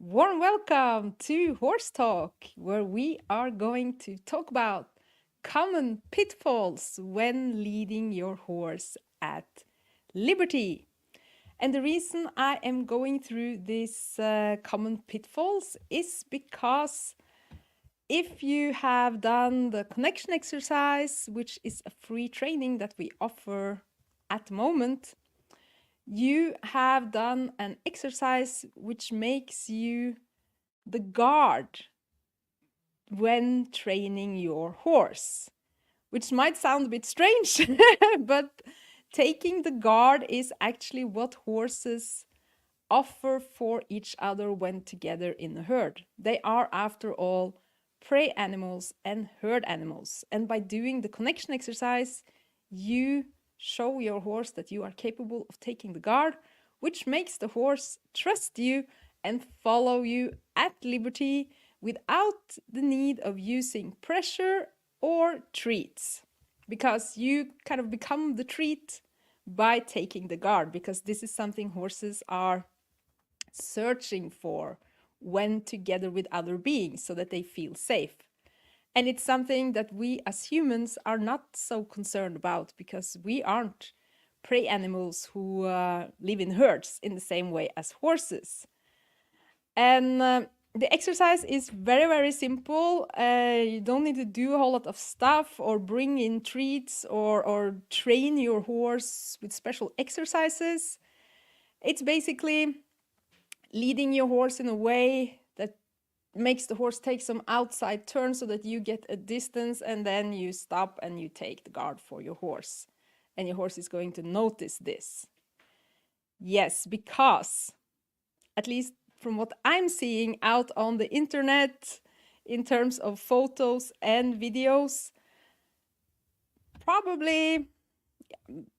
Warm welcome to Horse Talk, where we are going to talk about common pitfalls when leading your horse at liberty. And the reason I am going through these common pitfalls is because if you have done the connection exercise, which is a free training that we offer at the moment, you have done an exercise which makes you the guard when training your horse, which might sound a bit strange, but taking the guard is actually what horses offer for each other when together in a herd. They are, after all, prey animals and herd animals. And by doing the connection exercise, you show your horse that you are capable of taking the guard, which makes the horse trust you and follow you at liberty without the need of using pressure or treats. Because you kind of become the treat by taking the guard, because this is something horses are searching for when together with other beings so that they feel safe. And it's something that we as humans are not so concerned about because we aren't prey animals who live in herds in the same way as horses. And the exercise is very, very simple. You don't need to do a whole lot of stuff or bring in treats or train your horse with special exercises. It's basically leading your horse in a way that makes the horse take some outside turns so that you get a distance, and then you stop and you take the guard for your horse. And your horse is going to notice this. Yes, because at least from what I'm seeing out on the internet in terms of photos and videos, probably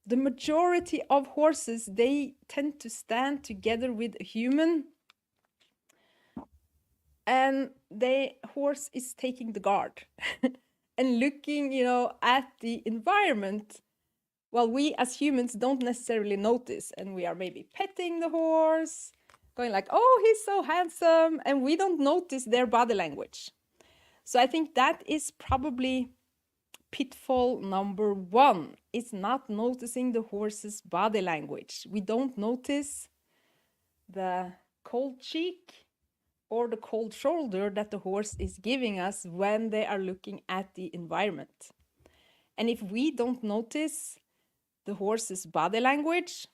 the majority of horses, they tend to stand together with a human, and the horse is taking the guard and looking, at the environment. Well, we as humans don't necessarily notice, and we are maybe petting the horse, going like, oh, he's so handsome, and we don't notice their body language. So I think that is probably pitfall number one, is not noticing the horse's body language. We don't notice the cold cheek or the cold shoulder that the horse is giving us when they are looking at the environment. And if we don't notice the horse's body language,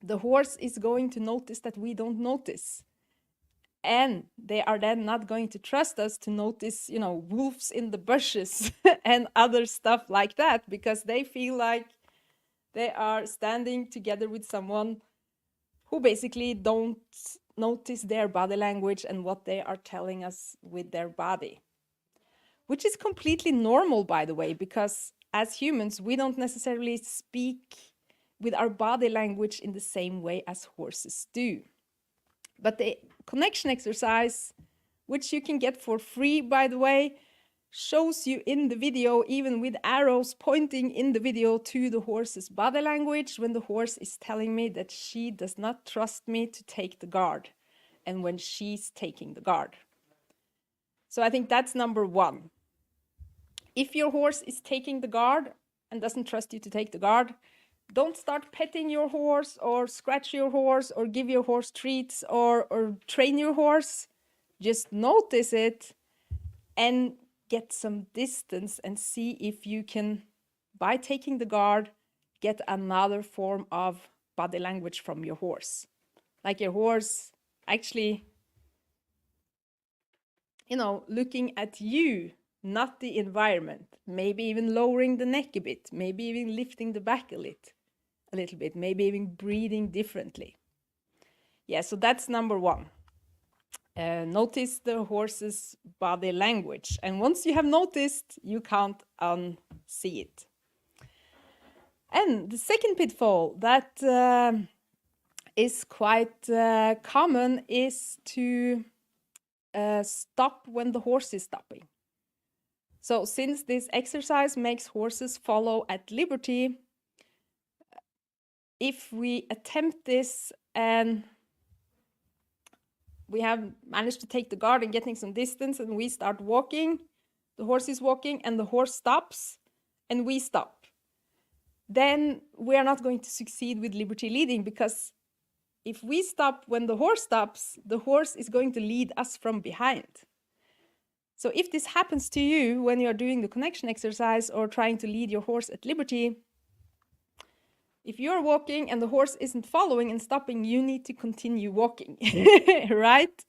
the horse is going to notice that we don't notice. And they are then not going to trust us to notice, wolves in the bushes and other stuff like that, because they feel like they are standing together with someone who basically don't notice their body language and what they are telling us with their body. Which is completely normal, by the way, because as humans, we don't necessarily speak with our body language in the same way as horses do. But the connection exercise, which you can get for free, by the way, shows you in the video, even with arrows pointing in the video to the horse's body language, when the horse is telling me that she does not trust me to take the guard, and when she's taking the guard. So I think that's number one. If your horse is taking the guard and doesn't trust you to take the guard, don't start petting your horse or scratch your horse or give your horse treats or train your horse. Just notice it and get some distance and see if you can, by taking the guard, get another form of body language from your horse. Like your horse actually, looking at you, not the environment. Maybe even lowering the neck a bit, maybe even lifting the back a little bit, maybe even breathing differently. Yeah, so that's number one. Notice the horse's body language. And once you have noticed, you can't unsee it. And the second pitfall that is quite common is to stop when the horse is stopping. So since this exercise makes horses follow at liberty, if we attempt this and we have managed to take the guard and getting some distance, and we start walking. The horse is walking, and the horse stops, and we stop. Then we are not going to succeed with liberty leading, because if we stop when the horse stops, the horse is going to lead us from behind. So if this happens to you when you're doing the connection exercise or trying to lead your horse at liberty, if you're walking and the horse isn't following and stopping, you need to continue walking, right?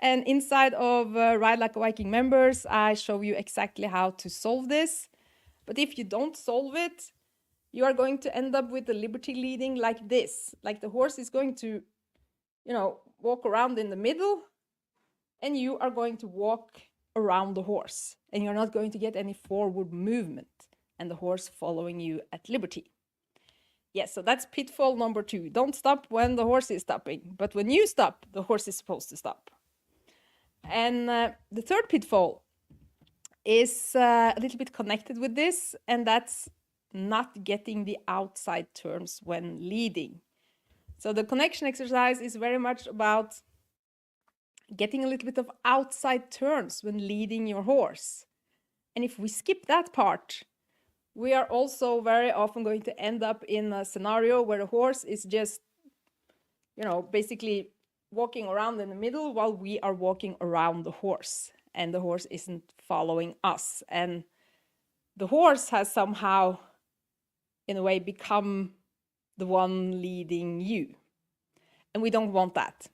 And inside of Ride Like a Viking members, I show you exactly how to solve this. But if you don't solve it, you are going to end up with the liberty leading like this. Like the horse is going to, walk around in the middle, and you are going to walk around the horse, and you're not going to get any forward movement, and the horse following you at liberty. Yes, so that's pitfall number 2. Don't stop when the horse is stopping, but when you stop, the horse is supposed to stop. And the third pitfall is a little bit connected with this, and that's not getting the outside turns when leading. So the connection exercise is very much about getting a little bit of outside turns when leading your horse. And if we skip that part, we are also very often going to end up in a scenario where the horse is just, basically walking around in the middle while we are walking around the horse, and the horse isn't following us. And the horse has somehow, in a way, become the one leading you. And we don't want that.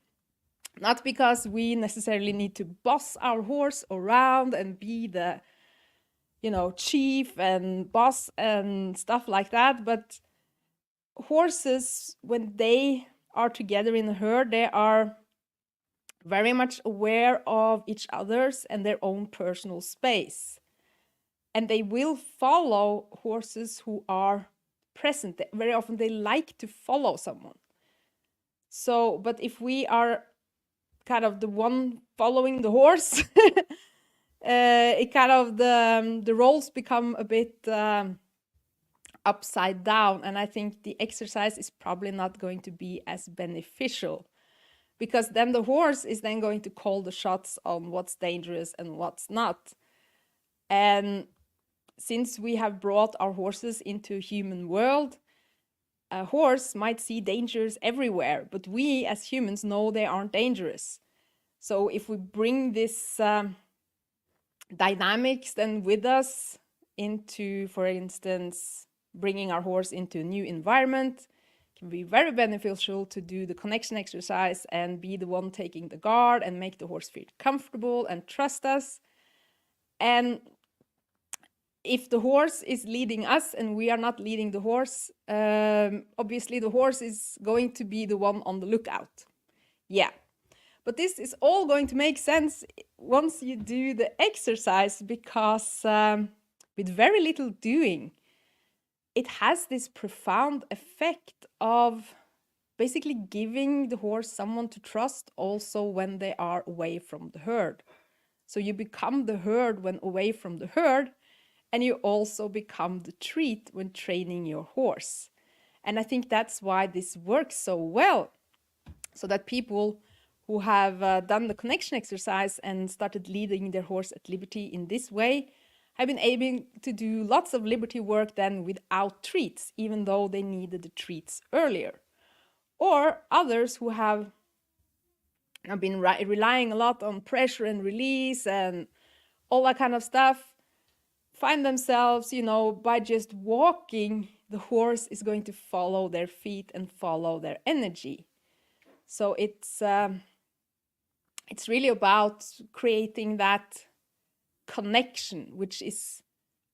Not because we necessarily need to boss our horse around and be the, chief and boss and stuff like that. But horses, when they are together in a herd, they are very much aware of each other's and their own personal space. And they will follow horses who are present. Very often they like to follow someone. So, but if we are kind of the one following the horse, it kind of the roles become a bit upside down, and I think the exercise is probably not going to be as beneficial, because then the horse is then going to call the shots on what's dangerous and what's not. And since we have brought our horses into a human world, a horse might see dangers everywhere, but we as humans know they aren't dangerous. So if we bring this dynamics then with us into, for instance, bringing our horse into a new environment, can be very beneficial to do the connection exercise and be the one taking the guard and make the horse feel comfortable and trust us. And if the horse is leading us and we are not leading the horse, obviously the horse is going to be the one on the lookout. Yeah. But this is all going to make sense once you do the exercise, because with very little doing, it has this profound effect of basically giving the horse someone to trust also when they are away from the herd. So you become the herd when away from the herd, and you also become the treat when training your horse. And I think that's why this works so well, so that people who have done the connection exercise and started leading their horse at liberty in this way have been able to do lots of liberty work then without treats, even though they needed the treats earlier. Or others who have been relying a lot on pressure and release and all that kind of stuff, find themselves, by just walking, the horse is going to follow their feet and follow their energy. So it's really about creating that connection, which is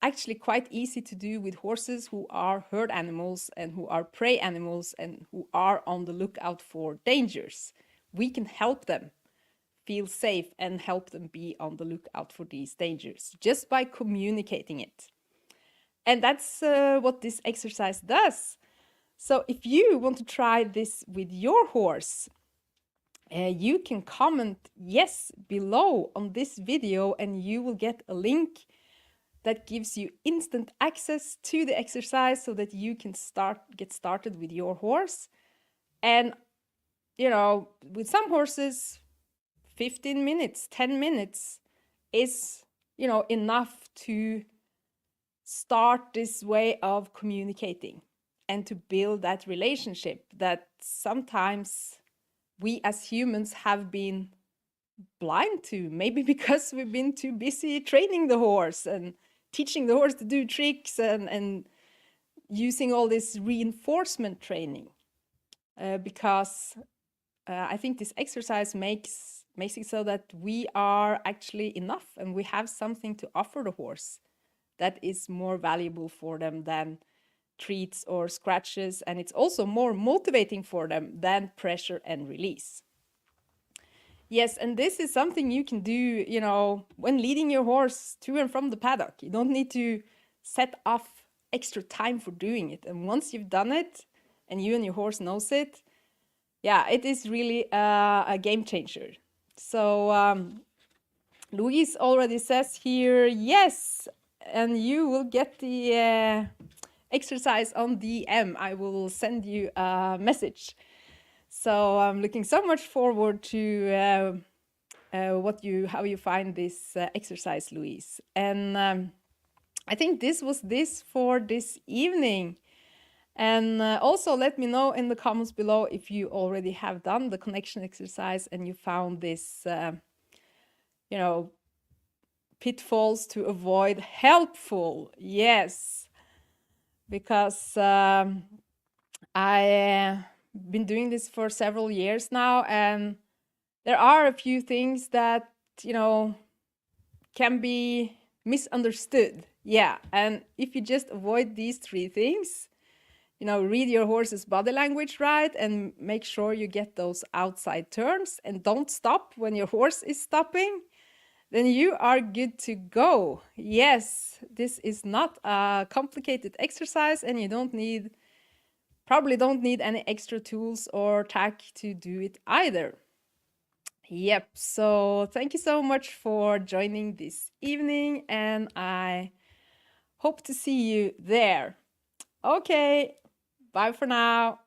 actually quite easy to do with horses who are herd animals and who are prey animals and who are on the lookout for dangers. We can help them feel safe and help them be on the lookout for these dangers just by communicating it. And that's what this exercise does. So if you want to try this with your horse, you can comment yes below on this video, and you will get a link that gives you instant access to the exercise so that you can get started with your horse. And with some horses 15 minutes, 10 minutes is, enough to start this way of communicating and to build that relationship that sometimes we as humans have been blind to, maybe because we've been too busy training the horse and teaching the horse to do tricks and using all this reinforcement training. Because I think this exercise makes it so that we are actually enough and we have something to offer the horse that is more valuable for them than treats or scratches, and it's also more motivating for them than pressure and release. Yes, and this is something you can do, when leading your horse to and from the paddock. You don't need to set off extra time for doing it. And once you've done it and you and your horse knows it, yeah, it is really a game changer. So Louise already says here, yes, and you will get the exercise on DM. I will send you a message. So I'm looking so much forward to how you find this exercise, Louise. And I think this was this for this evening. And also let me know in the comments below if you already have done the connection exercise and you found this, pitfalls to avoid helpful. Yes, because I've been doing this for several years now, and there are a few things that, can be misunderstood. Yeah, and if you just avoid these 3 things, read your horse's body language right and make sure you get those outside turns and don't stop when your horse is stopping, then you are good to go. Yes, this is not a complicated exercise and you probably don't need any extra tools or tack to do it either. Yep, so thank you so much for joining this evening and I hope to see you there. Okay, bye for now.